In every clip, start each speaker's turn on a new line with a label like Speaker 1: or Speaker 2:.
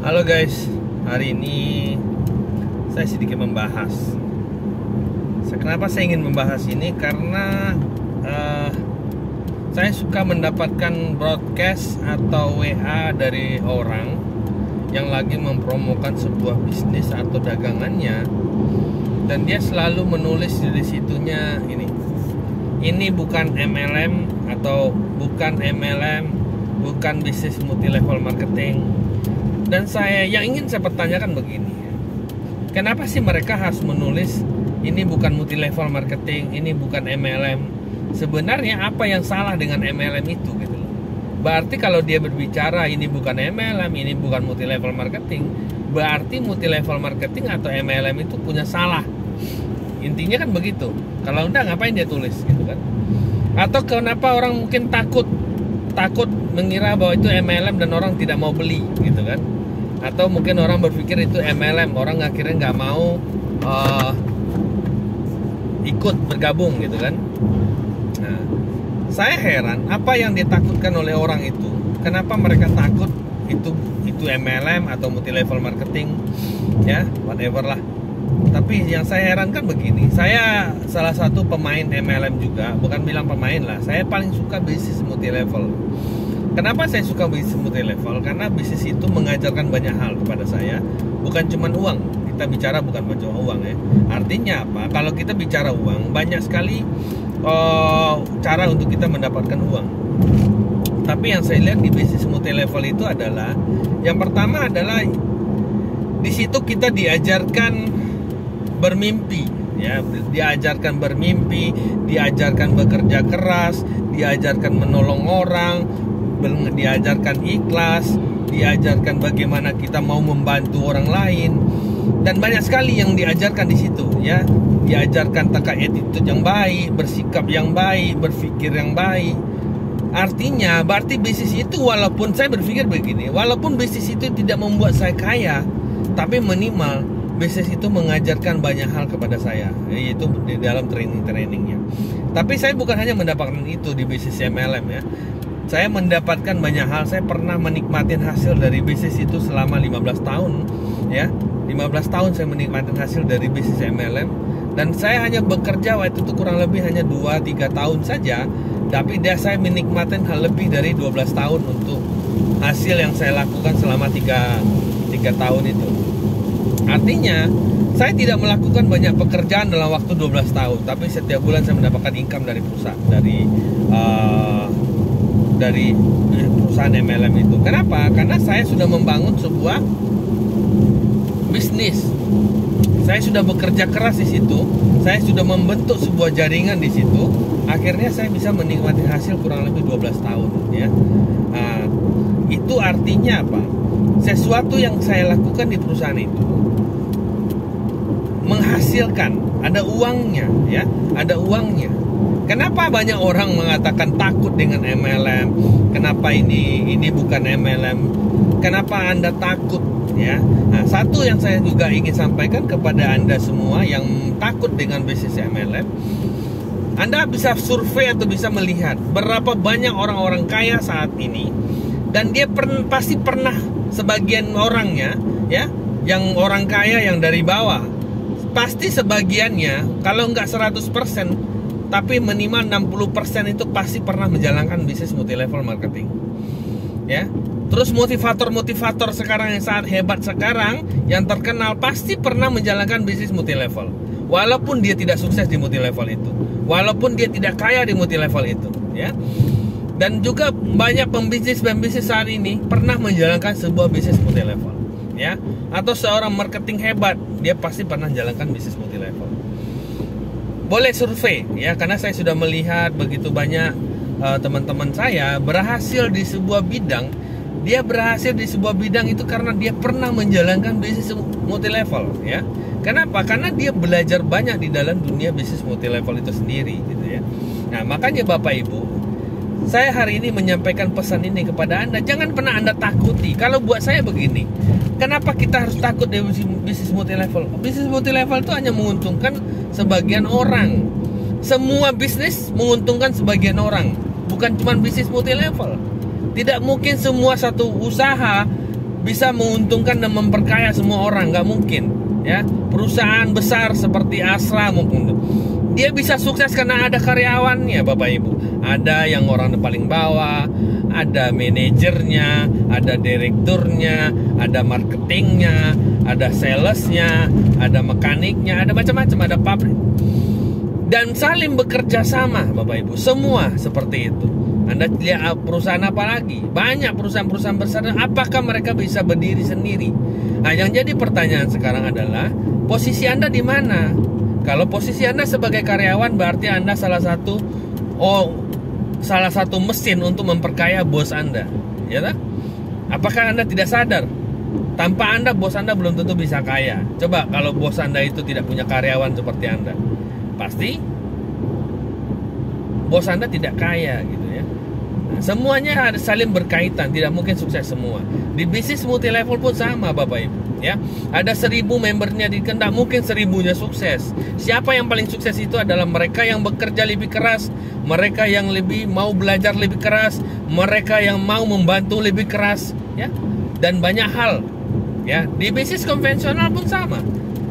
Speaker 1: Halo guys, hari ini saya sedikit membahas. Kenapa saya ingin membahas ini? Karena saya suka mendapatkan broadcast atau WA dari orang yang lagi mempromokan sebuah bisnis atau dagangannya, dan dia selalu menulis di situnya ini bukan MLM atau bukan MLM, bukan bisnis multi level marketing. Dan yang ingin saya pertanyakan begini, kenapa sih mereka harus menulis ini bukan multi level marketing, ini bukan MLM? Sebenarnya apa yang salah dengan MLM itu gitu loh? Berarti kalau dia berbicara ini bukan MLM, ini bukan multi level marketing, berarti multi level marketing atau MLM itu punya salah. Intinya kan begitu. Kalau enggak, ngapain dia tulis gitu kan? Atau kenapa orang mungkin takut mengira bahwa itu MLM dan orang tidak mau beli gitu kan? Atau mungkin orang berpikir itu MLM, orang akhirnya nggak mau ikut bergabung gitu kan? Nah, saya heran apa yang ditakutkan oleh orang itu. Kenapa mereka takut itu MLM atau multi level marketing, ya whatever lah. Tapi yang saya herankan begini, saya salah satu pemain MLM juga, bukan bilang pemain lah, saya paling suka bisnis multi level. Kenapa saya suka bisnis multi level? Karena bisnis itu mengajarkan banyak hal kepada saya, bukan cuma uang. Kita bicara bukan cuma uang ya. Artinya apa? Kalau kita bicara uang, banyak sekali cara untuk kita mendapatkan uang. Tapi yang saya lihat di bisnis multi level itu adalah, yang pertama adalah di situ kita diajarkan bermimpi, ya, diajarkan bermimpi, diajarkan bekerja keras, diajarkan menolong orang, diajarkan ikhlas, diajarkan bagaimana kita mau membantu orang lain, dan banyak sekali yang diajarkan di situ, ya. Diajarkan terkait attitude yang baik, bersikap yang baik, berpikir yang baik. Artinya, berarti bisnis itu, walaupun saya berpikir begini, walaupun bisnis itu tidak membuat saya kaya, tapi minimal bisnis itu mengajarkan banyak hal kepada saya, yaitu di dalam trainingnya. Tapi saya bukan hanya mendapatkan itu di bisnis MLM ya. Saya mendapatkan banyak hal. Saya pernah menikmati hasil dari bisnis itu selama 15 tahun ya. 15 tahun saya menikmati hasil dari bisnis MLM. Dan saya hanya bekerja waktu itu kurang lebih hanya 2-3 tahun saja, tapi saya menikmati hal lebih dari 12 tahun untuk hasil yang saya lakukan selama 3 tahun itu. Artinya saya tidak melakukan banyak pekerjaan dalam waktu 12 tahun, tapi setiap bulan saya mendapatkan income dari perusahaan, dari perusahaan MLM itu. Kenapa? Karena saya sudah membangun sebuah bisnis. Saya sudah bekerja keras di situ. Saya sudah membentuk sebuah jaringan di situ. Akhirnya saya bisa menikmati hasil kurang lebih 12 tahun ya. Nah, itu artinya apa? Sesuatu yang saya lakukan di perusahaan itu menghasilkan, ada uangnya ya, ada uangnya. Kenapa banyak orang mengatakan takut dengan MLM? Kenapa ini bukan MLM? Kenapa Anda takut ya? Nah, satu yang saya juga ingin sampaikan kepada Anda semua yang takut dengan bisnis MLM, Anda bisa survei atau bisa melihat berapa banyak orang-orang kaya saat ini, dan dia pasti pernah, sebagian orangnya ya, yang orang kaya yang dari bawah, pasti sebagiannya, kalau nggak 100%, tapi minimal 60% itu pasti pernah menjalankan bisnis multi level marketing ya. Terus motivator sekarang yang sangat hebat sekarang, yang terkenal, pasti pernah menjalankan bisnis multi level, walaupun dia tidak sukses di multi level itu, walaupun dia tidak kaya di multi level itu ya. Dan juga banyak pembisnis saat ini pernah menjalankan sebuah bisnis multi level ya. Atau seorang marketing hebat, dia pasti pernah menjalankan bisnis multi level. Boleh survei ya, karena saya sudah melihat begitu banyak teman-teman saya berhasil di sebuah bidang. Dia berhasil di sebuah bidang itu karena dia pernah menjalankan bisnis multi level ya. Kenapa? Karena dia belajar banyak di dalam dunia bisnis multi level itu sendiri gitu ya. Nah, makanya Bapak Ibu, saya hari ini menyampaikan pesan ini kepada Anda. Jangan pernah Anda takuti. Kalau buat saya begini, kenapa kita harus takut di bisnis multi level? Bisnis multi level itu hanya menguntungkan sebagian orang. Semua bisnis menguntungkan sebagian orang, bukan cuma bisnis multi level. Tidak mungkin semua satu usaha bisa menguntungkan dan memperkaya semua orang, nggak mungkin ya. Perusahaan besar seperti Astra mungkin dia bisa sukses karena ada karyawannya, Bapak Ibu. Ada yang orang paling bawah, ada manajernya, ada direkturnya, ada marketingnya, ada salesnya, ada mekaniknya, ada macam-macam, ada pabrik. Dan saling bekerja sama, Bapak Ibu. Semua seperti itu. Anda lihat perusahaan apa lagi? Banyak perusahaan-perusahaan besar. Apakah mereka bisa berdiri sendiri? Nah, yang jadi pertanyaan sekarang adalah posisi Anda di mana? Kalau posisi Anda sebagai karyawan, berarti Anda salah satu mesin untuk memperkaya bos Anda, ya tak? Apakah Anda tidak sadar? Tanpa Anda, bos Anda belum tentu bisa kaya. Coba kalau bos Anda itu tidak punya karyawan seperti Anda, pasti bos Anda tidak kaya gitu ya. Nah, semuanya ada saling berkaitan, tidak mungkin sukses semua. Di bisnis multi level pun sama, Bapak Ibu ya. Ada 1000 membernya, tidak mungkin 1000-nya sukses. Siapa yang paling sukses itu adalah mereka yang bekerja lebih keras, mereka yang lebih mau belajar lebih keras, mereka yang mau membantu lebih keras ya. Dan banyak hal ya. Di bisnis konvensional pun sama.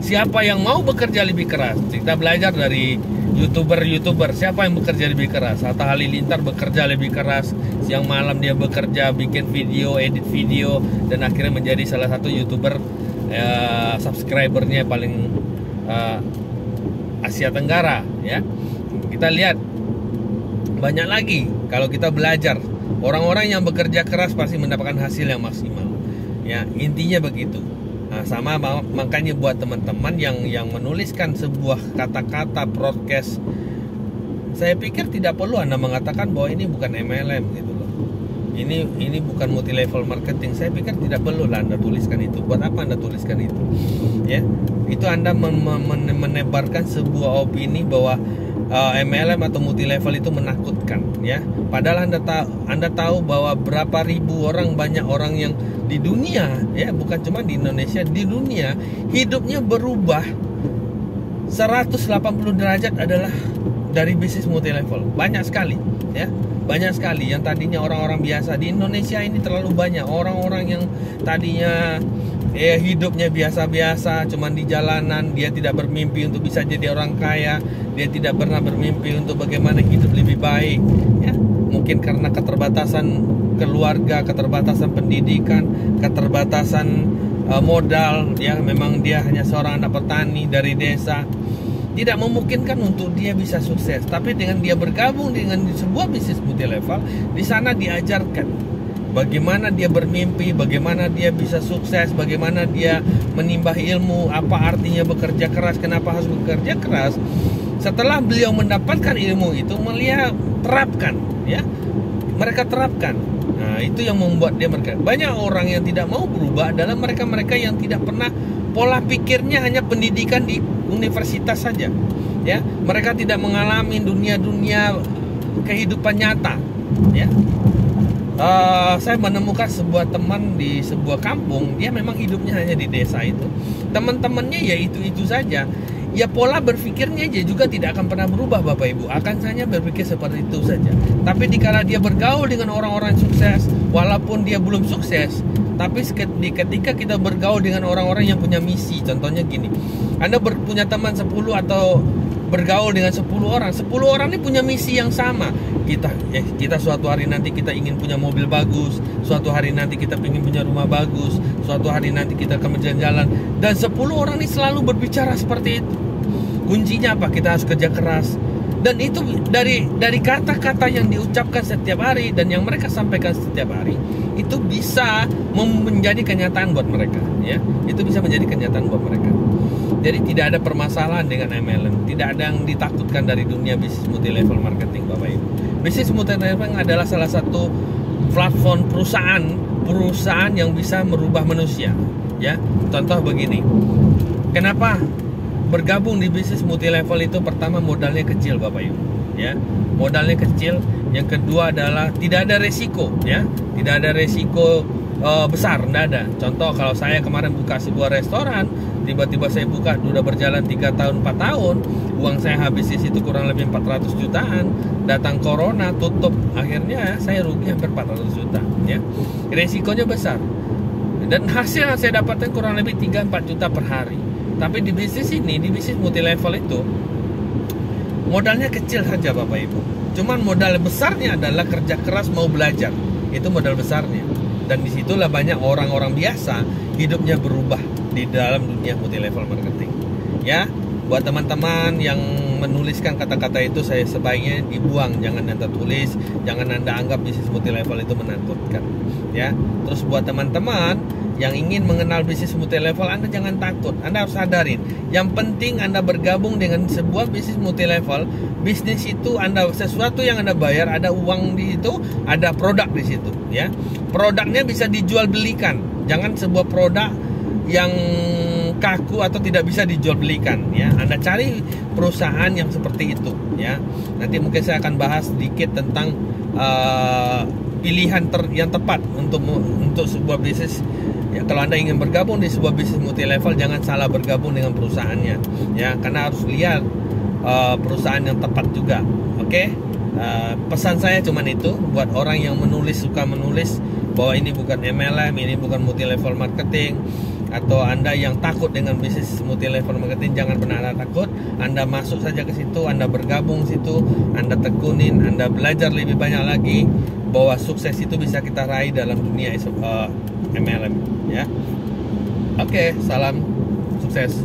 Speaker 1: Siapa yang mau bekerja lebih keras? Kita belajar dari YouTuber, siapa yang bekerja lebih keras? Hatta Halilintar bekerja lebih keras, siang malam dia bekerja, bikin video, edit video, dan akhirnya menjadi salah satu YouTuber subscribernya paling Asia Tenggara ya. Kita lihat banyak lagi. Kalau kita belajar, orang-orang yang bekerja keras pasti mendapatkan hasil yang maksimal ya, intinya begitu. Nah, sama makanya buat teman-teman yang menuliskan sebuah kata-kata broadcast, saya pikir tidak perlu Anda mengatakan bahwa ini bukan MLM gitu loh. Ini bukan multi level marketing. Saya pikir tidak perlu lah Anda tuliskan itu. Buat apa Anda tuliskan itu? Ya, itu Anda menebarkan sebuah opini bahwa MLM atau multi level itu menakutkan ya. Padahal Anda tahu bahwa berapa ribu orang, banyak orang yang di dunia ya, bukan cuma di Indonesia, di dunia hidupnya berubah 180 derajat adalah dari bisnis multi level. Banyak sekali ya, banyak sekali. Yang tadinya orang-orang biasa di Indonesia ini terlalu banyak orang-orang yang tadinya hidupnya biasa-biasa, cuman di jalanan. Dia tidak bermimpi untuk bisa jadi orang kaya, dia tidak pernah bermimpi untuk bagaimana hidup lebih baik ya. Mungkin karena keterbatasan keluarga, keterbatasan pendidikan, keterbatasan modal ya. Memang dia hanya seorang anak petani dari desa, tidak memungkinkan untuk dia bisa sukses. Tapi dengan dia bergabung dengan sebuah bisnis multi level, di sana diajarkan bagaimana dia bermimpi, bagaimana dia bisa sukses, bagaimana dia menimba ilmu, apa artinya bekerja keras, kenapa harus bekerja keras. Setelah beliau mendapatkan ilmu itu, melihat terapkan ya, mereka terapkan. Nah, itu yang membuat dia mereka. Banyak orang yang tidak mau berubah adalah mereka-mereka yang tidak pernah, pola pikirnya hanya pendidikan di universitas saja ya. Mereka tidak mengalami dunia-dunia kehidupan nyata ya. Saya menemukan sebuah teman di sebuah kampung, dia memang hidupnya hanya di desa itu. Teman-temannya ya itu saja. Ya pola berpikirnya aja juga tidak akan pernah berubah, Bapak Ibu. Akan hanya berpikir seperti itu saja. Tapi dikala dia bergaul dengan orang-orang sukses, walaupun dia belum sukses, tapi ketika kita bergaul dengan orang-orang yang punya misi. Contohnya gini, Anda punya teman 10 atau bergaul dengan 10 orang. 10 orang ini punya misi yang sama. Kita suatu hari nanti kita ingin punya mobil bagus, suatu hari nanti kita ingin punya rumah bagus, suatu hari nanti kita akan berjalan-jalan. Dan 10 orang ini selalu berbicara seperti itu. Kuncinya apa? Kita harus kerja keras. Dan itu dari kata-kata yang diucapkan setiap hari dan yang mereka sampaikan setiap hari, itu bisa menjadi kenyataan buat mereka ya. Itu bisa menjadi kenyataan buat mereka. Jadi tidak ada permasalahan dengan MLM, tidak ada yang ditakutkan dari dunia bisnis multi level marketing, Bapak Ibu. Bisnis multi level adalah salah satu platform perusahaan yang bisa merubah manusia ya. Contoh begini, kenapa bergabung di bisnis multi level itu? Pertama, modalnya kecil, Bapak Ibu ya. Modalnya kecil. Yang kedua adalah tidak ada resiko ya. Tidak ada resiko besar, tidak ada. Contoh, kalau saya kemarin buka sebuah restoran, tiba-tiba saya buka, udah berjalan 3 tahun 4 tahun, uang saya habis di situ kurang lebih 400 jutaan. Datang corona, tutup, akhirnya saya rugi hampir 400 juta ya. Resikonya besar. Dan hasil yang saya dapatkan kurang lebih 3-4 juta per hari. Tapi di bisnis ini, di bisnis multi level itu, modalnya kecil saja Bapak Ibu. Cuman modal besarnya adalah kerja keras mau belajar. Itu modal besarnya. Dan disitulah banyak orang-orang biasa hidupnya berubah di dalam dunia multi level marketing. Ya, buat teman-teman yang menuliskan kata-kata itu, saya sebaiknya dibuang. Jangan Anda tulis, jangan Anda anggap bisnis multi level itu menakutkan. Ya, terus buat teman-teman yang ingin mengenal bisnis multi level, Anda jangan takut. Anda harus sadarin, yang penting Anda bergabung dengan sebuah bisnis multi level. Bisnis itu Anda, sesuatu yang Anda bayar, ada uang di situ, ada produk di situ, ya. Produknya bisa dijual belikan. Jangan sebuah produk yang kaku atau tidak bisa dijual belikan, ya. Anda cari perusahaan yang seperti itu, ya. Nanti mungkin saya akan bahas sedikit tentang pilihan yang tepat untuk sebuah bisnis. Ya, kalau Anda ingin bergabung di sebuah bisnis multi level, jangan salah bergabung dengan perusahaannya, ya, karena harus lihat perusahaan yang tepat juga. Oke? Pesan saya cuman itu buat orang yang suka menulis bahwa ini bukan MLM, ini bukan multi level marketing, atau Anda yang takut dengan bisnis multi level marketing, jangan pernah takut. Anda masuk saja ke situ, Anda bergabung situ, Anda tekunin, Anda belajar lebih banyak lagi, bahwa sukses itu bisa kita raih dalam dunia MLM, ya. Oke, salam sukses.